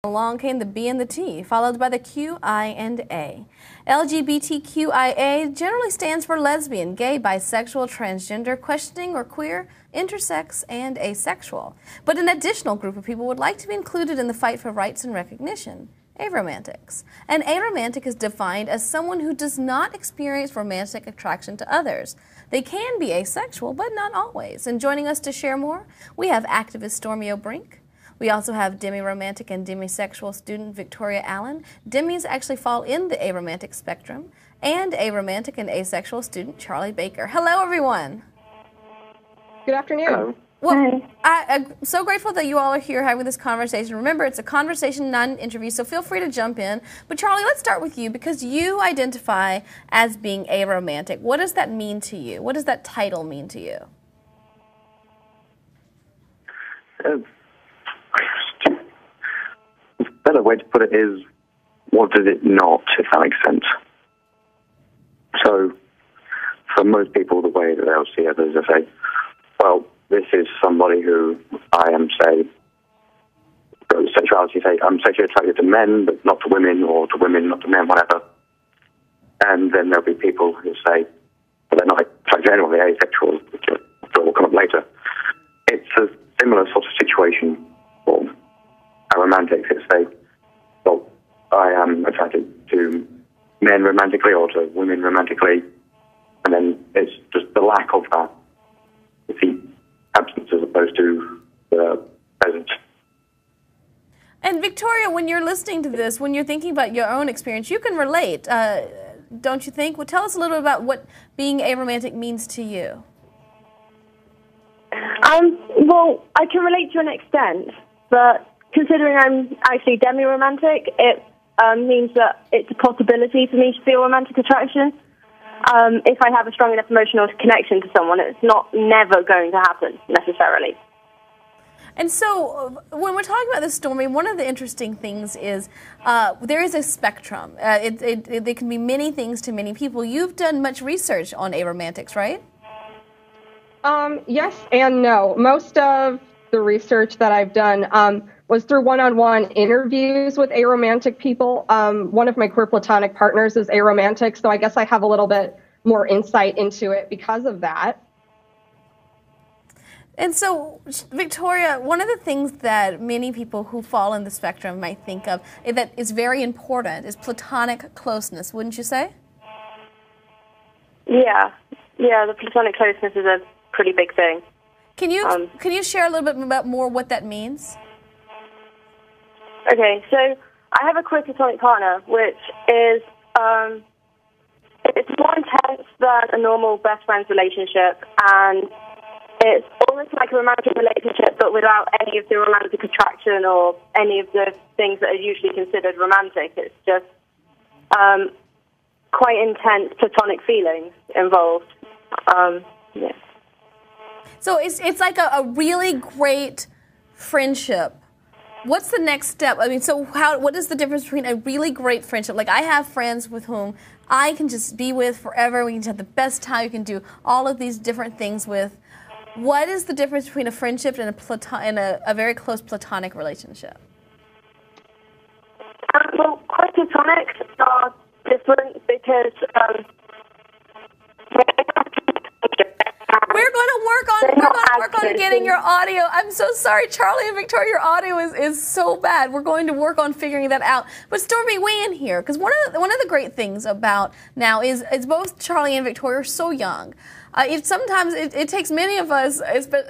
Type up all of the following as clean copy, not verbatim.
Along came the B and the T, followed by the Q, I, and A. LGBTQIA generally stands for lesbian, gay, bisexual, transgender, questioning or queer, intersex, and asexual. But an additional group of people would like to be included in the fight for rights and recognition: Aromantics. An aromantic is defined as someone who does not experience romantic attraction to others. They can be asexual, but not always. And joining us to share more, we have activist Stormy O'Brink. We also have demi-romantic and demisexual student Victoria Allen. Demis actually fall in the aromantic spectrum. And aromantic and asexual student Charlie Baker. Hello, everyone. Good afternoon. Hello. Well, I'm so grateful that you all are here having this conversation. Remember, it's a conversation, not an interview, so feel free to jump in. But Charlie, let's start with you because you identify as being aromantic. What does that mean to you? What does that title mean to you? A better way to put it is, what does it not, if that makes sense? So, for most people, the way that they'll see it is they say, well, this is somebody who I am, say, sexuality, say, I'm sexually attracted to men, but not to women, or to women, not to men, whatever. And then there'll be people who say, well, they're not attracted to anyone, they're asexual, which will come up later. It's a similar sort of situation for aromantics. It's say, well, I am attracted to men romantically or to women romantically, and then it's just the lack of that. It's the absence as opposed to the present. And Victoria, when you're listening to this, when you're thinking about your own experience, you can relate, don't you think? Well, tell us a little bit about what being aromantic means to you. Well, I can relate to an extent, but considering I'm actually demi-romantic, it means that it's a possibility for me to feel romantic attraction. If I have a strong enough emotional connection to someone, it's not never going to happen, necessarily. And so, when we're talking about this, Stormy, one of the interesting things is there is a spectrum. There can be many things to many people. You've done much research on aromantics, right? Yes and no. Most of the research that I've done was through one-on-one interviews with aromantic people. One of my queer platonic partners is aromantic, so I guess I have a little bit more insight into it because of that. And so, Victoria, one of the things that many people who fall in the spectrum might think of that is very important is platonic closeness, wouldn't you say? Yeah, the platonic closeness is a pretty big thing. Can you share a little bit about more what that means? Okay, so I have a queer platonic partner, which is it's more intense than a normal best friends relationship, and it's almost like a romantic relationship, but without any of the romantic attraction or any of the things that are usually considered romantic. It's just quite intense platonic feelings involved. Yeah. So it's like a really great friendship. What's the next step? I mean, so what is the difference between a really great friendship? Like, I have friends with whom I can just be with forever. We can have the best time. You can do all of these different things with. What is the difference between a friendship and a very close platonic relationship? Well, quite platonics are different because we're going to work on getting your audio. I'm so sorry, Charlie and Victoria, your audio is so bad. We're going to work on figuring that out. But Stormy, weigh in here, because one of the great things about now is both Charlie and Victoria are so young. Sometimes it takes many of us,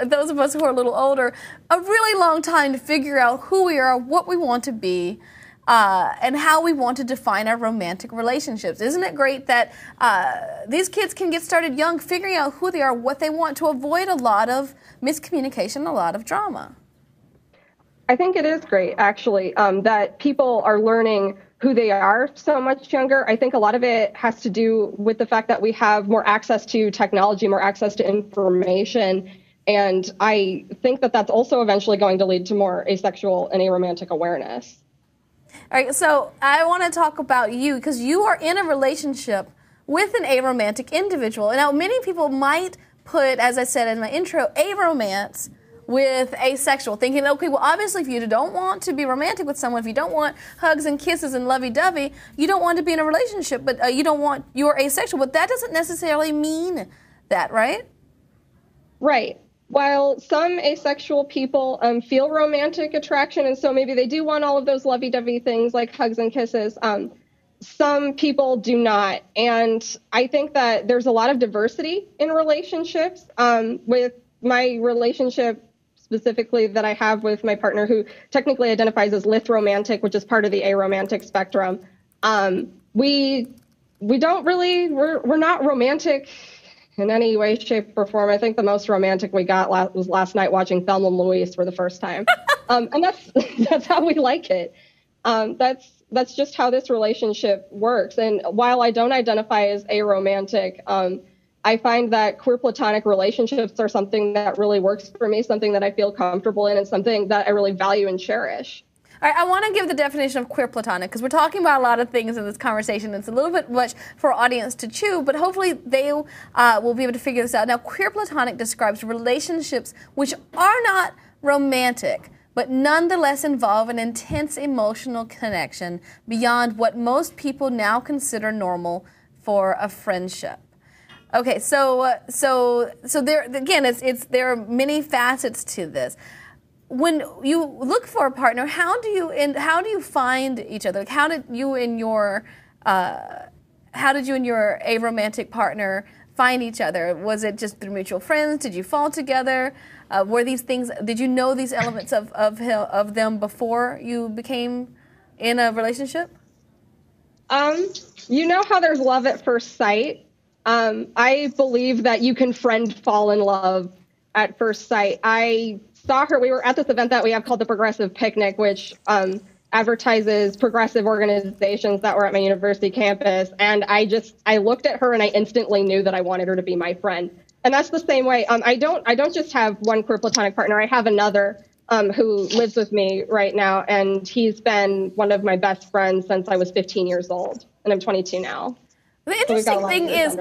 those of us who are a little older, a really long time to figure out who we are, what we want to be, and how we want to define our romantic relationships. Isn't it great that these kids can get started young, figuring out who they are, what they want, to avoid a lot of miscommunication, a lot of drama? I think it is great, actually, that people are learning who they are so much younger. I think a lot of it has to do with the fact that we have more access to technology, more access to information. And I think that that's also eventually going to lead to more asexual and aromantic awareness. All right, so I want to talk about you because you are in a relationship with an aromantic individual. And now many people might put, as I said in my intro, aromance with asexual, thinking, okay, well, obviously, if you don't want to be romantic with someone, if you don't want hugs and kisses and lovey-dovey, you don't want to be in a relationship, but you're asexual. But that doesn't necessarily mean that, right? Right. While some asexual people feel romantic attraction, and so maybe they do want all of those lovey-dovey things like hugs and kisses, some people do not. And I think that there's a lot of diversity in relationships. With my relationship specifically that I have with my partner, who technically identifies as lithromantic, which is part of the aromantic spectrum, we don't really, we're not romantic in any way, shape, or form. I think the most romantic we got was last night watching Thelma and Louise for the first time. And that's how we like it. That's just how this relationship works. And while I don't identify as aromantic, I find that queer platonic relationships are something that really works for me, something that I feel comfortable in, and something that I really value and cherish. All right, I want to give the definition of queer platonic because we're talking about a lot of things in this conversation. It's a little bit much for our audience to chew, but hopefully they will be able to figure this out. Now, queer platonic describes relationships which are not romantic, but nonetheless involve an intense emotional connection beyond what most people now consider normal for a friendship. Okay, so there again, there are many facets to this. When you look for a partner, how do you find each other? Like, how did you and your aromantic partner find each other? Was it just through mutual friends? Did you fall together? Were these things? Did you know these elements of them before you became in a relationship? You know how there's love at first sight. I believe that you can fall in love at first sight. I saw her. We were at this event that we have called the Progressive Picnic, which advertises progressive organizations that were at my university campus. And I looked at her and I instantly knew that I wanted her to be my friend. And that's the same way. I don't just have one queer platonic partner. I have another who lives with me right now, and he's been one of my best friends since I was 15 years old, and I'm 22 now. The interesting thing is,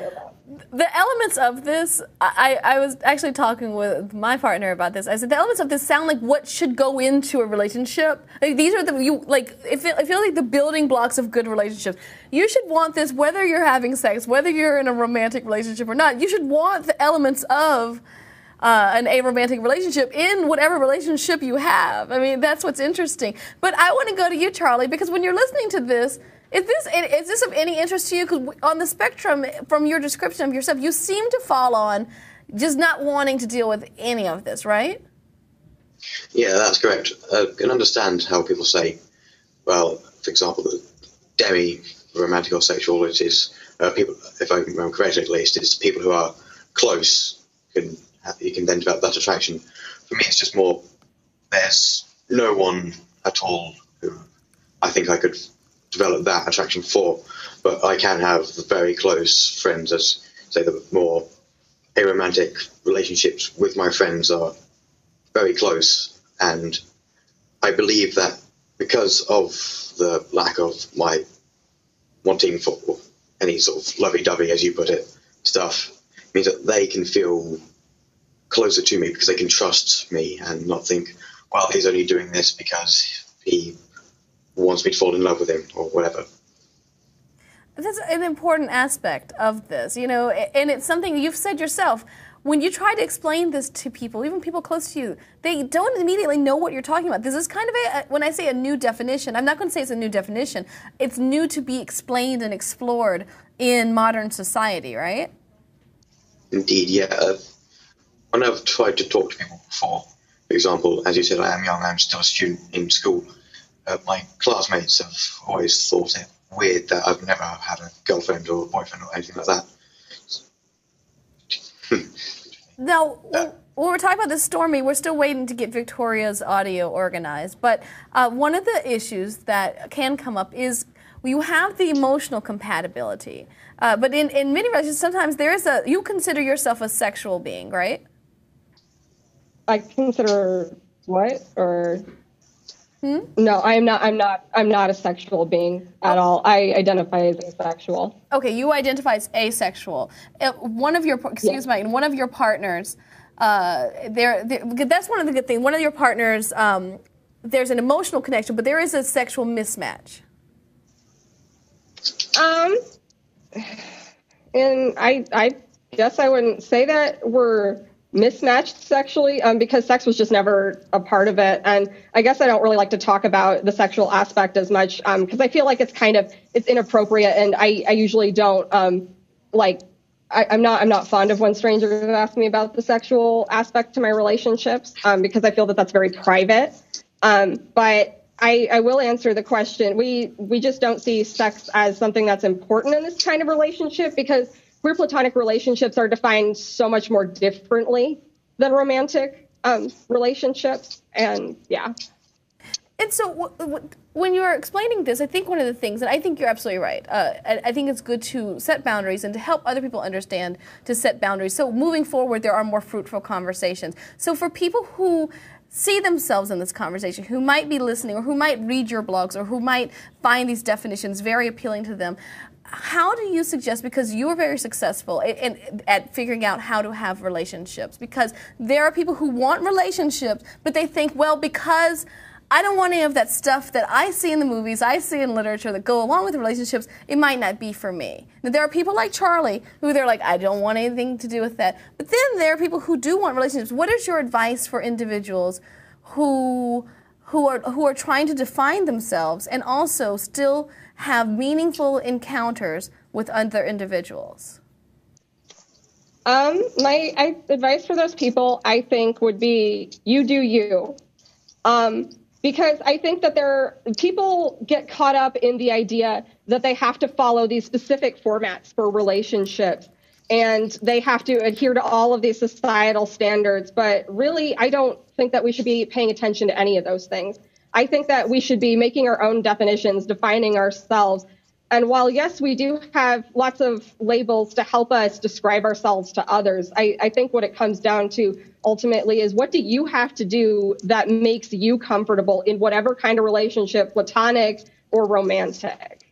the elements of this, I was actually talking with my partner about this. I said, the elements of this sound like what should go into a relationship. Like, these are it feels like the building blocks of good relationships. You should want this whether you're having sex, whether you're in a romantic relationship or not. You should want the elements of an aromantic relationship in whatever relationship you have. I mean, that's what's interesting. But I want to go to you, Charlie, because when you're listening to this, is this of any interest to you? Because on the spectrum, from your description of yourself, you seem to fall on just not wanting to deal with any of this, right? Yeah, that's correct. I can understand how people say, well, for example, the demi-romantic or sexual, it is people, if I remember correctly at least, it's people who are close, you can then develop that attraction. For me, it's just more, there's no one at all who I think I could develop that attraction for, but I can have very close friends, as say the more aromantic relationships with my friends are very close, and I believe that because of the lack of my wanting for any sort of lovey-dovey, as you put it, stuff, means that they can feel closer to me because they can trust me and not think, well, he's only doing this because he wants me to fall in love with him or whatever. That's an important aspect of this, and it's something you've said yourself. When you try to explain this to people, even people close to you, they don't immediately know what you're talking about. This is kind of when I say a new definition, I'm not going to say it's a new definition. It's new to be explained and explored in modern society, right? Indeed, yeah. When I've tried to talk to people before, for example, as you said, I am young, I'm still a student in school. My classmates have always thought it weird that I've never had a girlfriend or boyfriend or anything like that. Now, when we're talking about this, Stormy, we're still waiting to get Victoria's audio organized. But one of the issues that can come up is you have the emotional compatibility. But in many relationships, sometimes you consider yourself a sexual being, right? I consider what? Or no, I'm not a sexual being at all. I identify as asexual. Okay, you identify as asexual. One of your partners That's one of the good things. One of your partners, there's an emotional connection, but there is a sexual mismatch. And I guess I wouldn't say that we're mismatched sexually, because sex was just never a part of it. And I guess I don't really like to talk about the sexual aspect as much, because I feel like it's inappropriate, and I usually don't I'm not fond of when strangers ask me about the sexual aspect to my relationships, because I feel that that's very private. But I will answer the question. We just don't see sex as something that's important in this kind of relationship, because queer platonic relationships are defined so much more differently than romantic relationships. And yeah. And so when you're explaining this, I think one of the things, and I think you're absolutely right, I think it's good to set boundaries and to help other people understand to set boundaries. So moving forward, there are more fruitful conversations. So for people who see themselves in this conversation, who might be listening, or who might read your blogs, or who might find these definitions very appealing to them, how do you suggest, because you are very successful at figuring out how to have relationships, because there are people who want relationships, but they think, well, because I don't want any of that stuff that I see in the movies, I see in literature that go along with relationships, it might not be for me. Now, there are people like Charlie who they're like, I don't want anything to do with that. But then there are people who do want relationships. What is your advice for individuals who are trying to define themselves and also still have meaningful encounters with other individuals? My advice for those people, I think, would be you do you. Because I think that people get caught up in the idea that they have to follow these specific formats for relationships, and they have to adhere to all of these societal standards. But really, I don't think that we should be paying attention to any of those things. I think that we should be making our own definitions, defining ourselves. And while, yes, we do have lots of labels to help us describe ourselves to others, I think what it comes down to ultimately is, what do you have to do that makes you comfortable in whatever kind of relationship, platonic or romantic?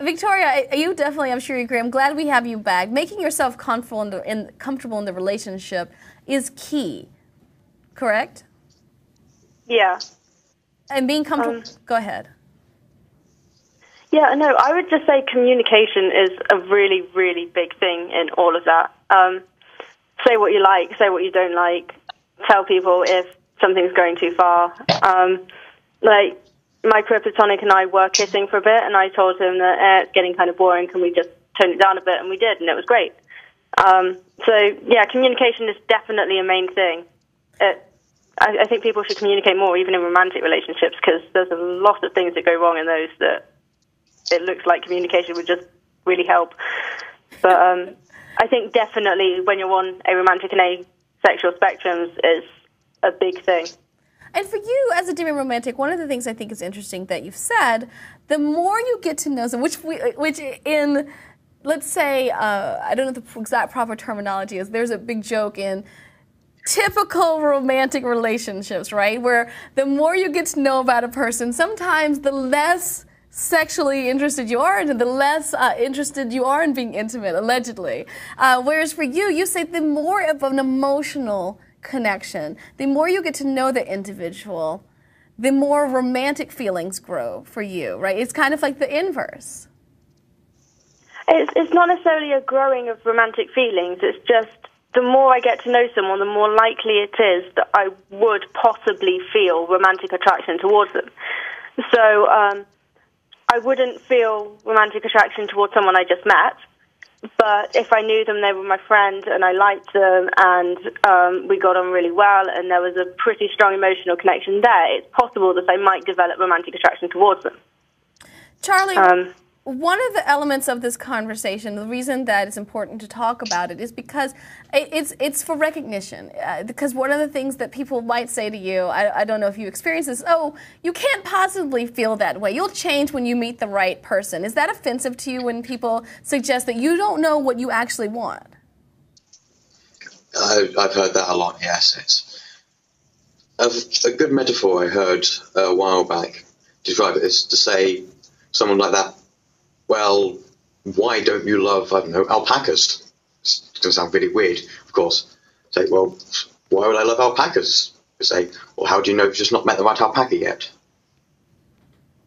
Victoria, you definitely, I'm sure you agree. I'm glad we have you back. Making yourself comfortable in the relationship is key, correct? Yeah. And being comfortable, go ahead. Yeah, no, I would just say communication is a really, really big thing in all of that. Say what you like, say what you don't like, tell people if something's going too far. Like, my queer platonic and I were kissing for a bit, and I told him that it's getting kind of boring, can we just tone it down a bit? And we did, and it was great. So, yeah, communication is definitely a main thing. I think people should communicate more, even in romantic relationships, because there's a lot of things that go wrong in those that it looks like communication would just really help. But I think definitely when you're on a romantic and asexual spectrums is a big thing. And for you, as a demi-romantic, one of the things I think is interesting that you've said, the more you get to know someone, which in, let's say, I don't know what the exact proper terminology is, there's a big joke in typical romantic relationships, right? Where the more you get to know about a person, sometimes the less sexually interested you are, and the less interested you are in being intimate, allegedly. Whereas for you, you say the more of an emotional connection, the more you get to know the individual, the more romantic feelings grow for you, right? It's kind of like the inverse. It's not necessarily a growing of romantic feelings. It's just the more I get to know someone, the more likely it is that I would possibly feel romantic attraction towards them. So I wouldn't feel romantic attraction towards someone I just met, but if I knew them, they were my friend, and I liked them, and we got on really well, and there was a pretty strong emotional connection there, it's possible that I might develop romantic attraction towards them. Charlie, one of the elements of this conversation, the reason that it's important to talk about it is because it's for recognition. Because one of the things that people might say to you, I don't know if you experience this, oh, you can't possibly feel that way. You'll change when you meet the right person. Is that offensive to you when people suggest that you don't know what you actually want? I've heard that a lot, yes. A good metaphor I heard a while back to describe it is to say someone like that, well, why don't you love, I don't know, alpacas? It's going to sound really weird, of course. Say, well, why would I love alpacas? You say, well, how do you know you've just not met the right alpaca yet?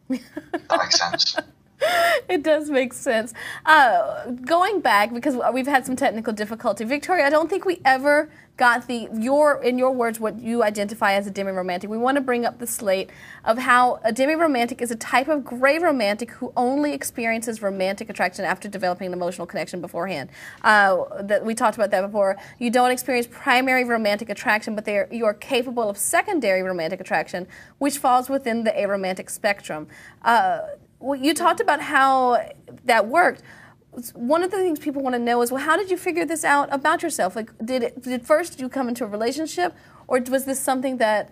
That makes sense. It does make sense. Going back, because we've had some technical difficulty, Victoria, I don't think we ever got in your words, what you identify as a demi-romantic. We want to bring up the slate of how a demi-romantic is a type of gray romantic who only experiences romantic attraction after developing an emotional connection beforehand. We talked about that before. You don't experience primary romantic attraction, but you are capable of secondary romantic attraction, which falls within the aromantic spectrum. You talked about how that worked. One of the things people want to know is, well, how did you figure this out about yourself? Like, did first you come into a relationship, or was this something that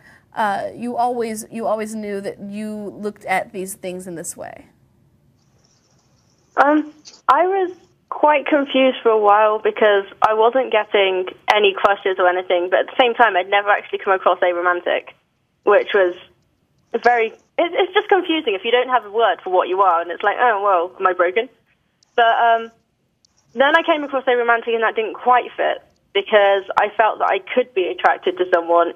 you always knew that you looked at these things in this way? I was quite confused for a while because I wasn't getting any crushes or anything, but at the same time, I'd never actually come across aromantic, which was it's just confusing if you don't have a word for what you are, and it's like, oh, well, am I broken? But then I came across aromantic, and that didn't quite fit because I felt that I could be attracted to someone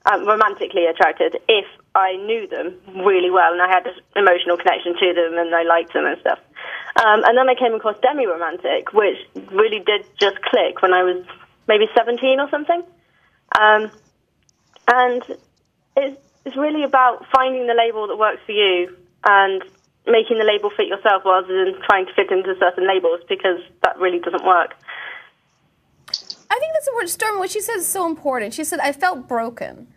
romantically attracted, if I knew them really well and I had an emotional connection to them and I liked them and stuff. And then I came across demi-romantic, which really did just click when I was maybe 17 or something. And it's really about finding the label that works for you and making the label fit yourself rather than trying to fit into certain labels, because that really doesn't work. I think that's important. Stormy, what she said is so important. She said, I felt broken.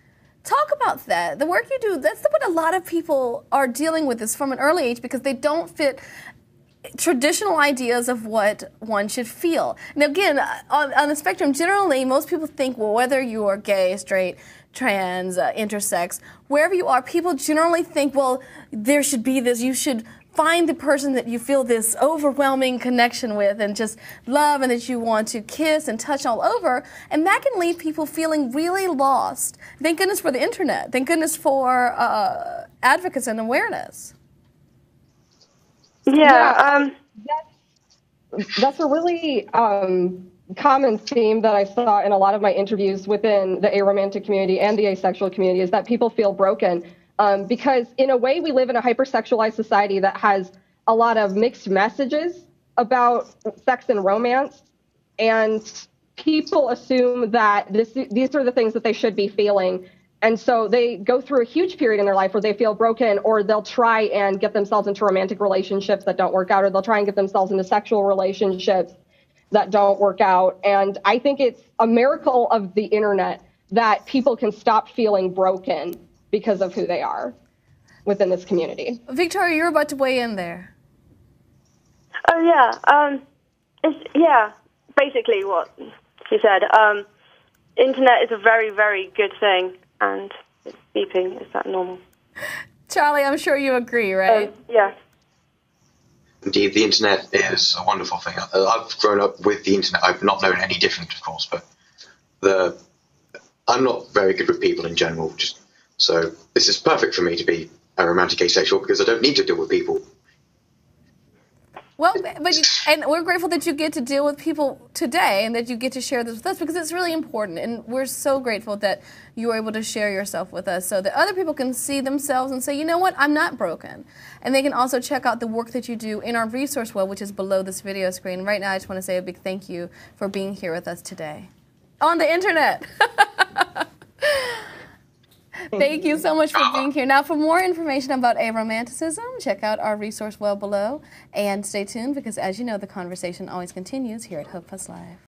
Talk about that. The work you do, that's what a lot of people are dealing with this from an early age, because they don't fit traditional ideas of what one should feel. And again, on the spectrum, generally, most people think, well, whether you are gay, straight, trans, intersex, wherever you are, people generally think, well, there should be this, you should find the person that you feel this overwhelming connection with and just love, and that you want to kiss and touch all over. And that can leave people feeling really lost. Thank goodness for the internet. Thank goodness for advocates and awareness. Yeah. That's a really common theme that I saw in a lot of my interviews within the aromantic community and the asexual community, is that people feel broken. Because in a way, we live in a hypersexualized society that has a lot of mixed messages about sex and romance, and people assume that these are the things that they should be feeling. And so they go through a huge period in their life where they feel broken, or they'll try and get themselves into romantic relationships that don't work out, or they'll try and get themselves into sexual relationships that don't work out. And I think it's a miracle of the internet that people can stop feeling broken because of who they are within this community. Victoria, you're about to weigh in there. Oh, yeah. Basically what she said. Internet is a very, very good thing, and it's beeping. Is that normal? Charlie, I'm sure you agree, right? Yeah. Indeed, the internet is a wonderful thing. I've grown up with the internet. I've not known any different, of course, but I'm not very good with people in general. So this is perfect for me to be a romantic asexual, because I don't need to deal with people. Well, and we're grateful that you get to deal with people today and that you get to share this with us, because it's really important. And we're so grateful that you are able to share yourself with us so that other people can see themselves and say, you know what, I'm not broken. And they can also check out the work that you do in our resource web, which is below this video screen. Right now, I just want to say a big thank you for being here with us today on the internet. Thank you so much for being here. Now, for more information about aromanticism, check out our resource well below. And stay tuned, because as you know, the conversation always continues here at HuffPost Live.